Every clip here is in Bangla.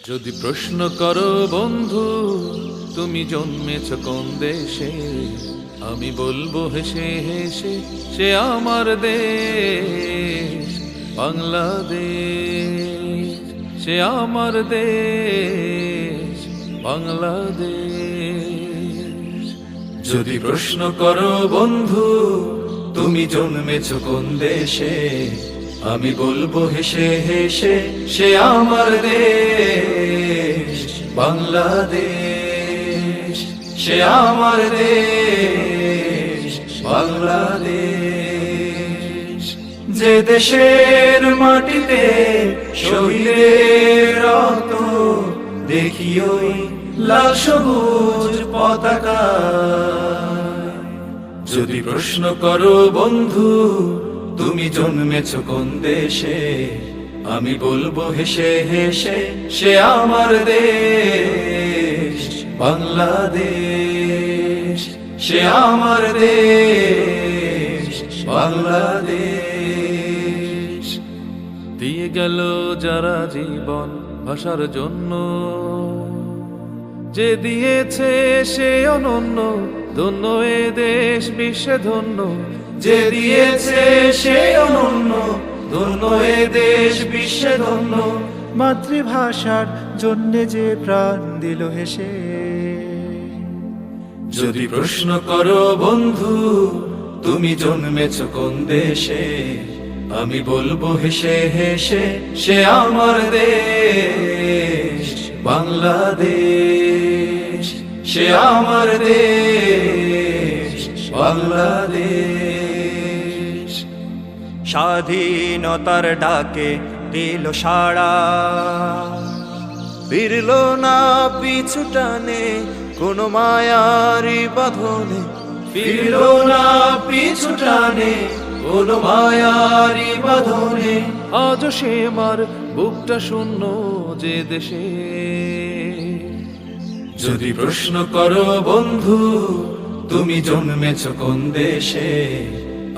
যদি প্রশ্ন করো বন্ধু তুমি জন্মেছ কোন দেশে, আমি বলবো হেসে হেসে সে আমার দেশ বাংলাদেশ, সে আমার দেশ বাংলাদেশ। যদি প্রশ্ন করো বন্ধু তুমি জন্মেছ কোন দেশে, আমি বলবো হেসে হেসে সে আমার দেশ বাংলাদেশ, সে আমার দেশ বাংলাদেশ। যে দেশের মাটিতে শহীদের রক্ত দেখি ওই লাল সবুজ পতাকা। যদি প্রশ্ন করো বন্ধু তুমি জন্মেছ কোন দেশে, আমি বলবো হেসে হেসে সে আমার দেশ বাংলাদেশ, সে আমার দেশ বাংলাদেশ। দিয়ে গেল যারা জীবন ভাষার জন্য, যে দিয়েছে সে অনন্য, ধন্য এ দেশ বিশ্বে ধন্য। যে দিয়েছে সে অনন্য, ধন্য এ দেশ বিশ্বে ধন্য। মাতৃভাষার জন্যে যে প্রাণ দিল হেসে। যদি প্রশ্ন করো বন্ধু তুমি জন্মেছ কোন দেশে, আমি বলবো হেসে হেসে সে আমার দেশ বাংলাদেশ, সে আমার দেশ বাংলাদেশ। স্বাধীনতার ডাকে দিল সাড়া, ফিরল না পিছু টানে কোন মায়ারি বাঁধনে। ফিরল না পিছু টানে কোন মায়ারি বাঁধনে। আজ সে মার বুকটা শূন্য যে দেশে। যদি প্রশ্ন করো বন্ধু তুমি জন্মেছ কোন দেশে,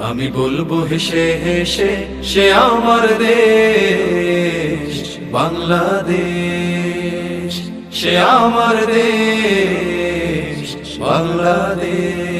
আমি বলবো হেসে হেসে সে আমার দেশ বাংলাদেশ, সে আমার দেশ বাংলাদেশ।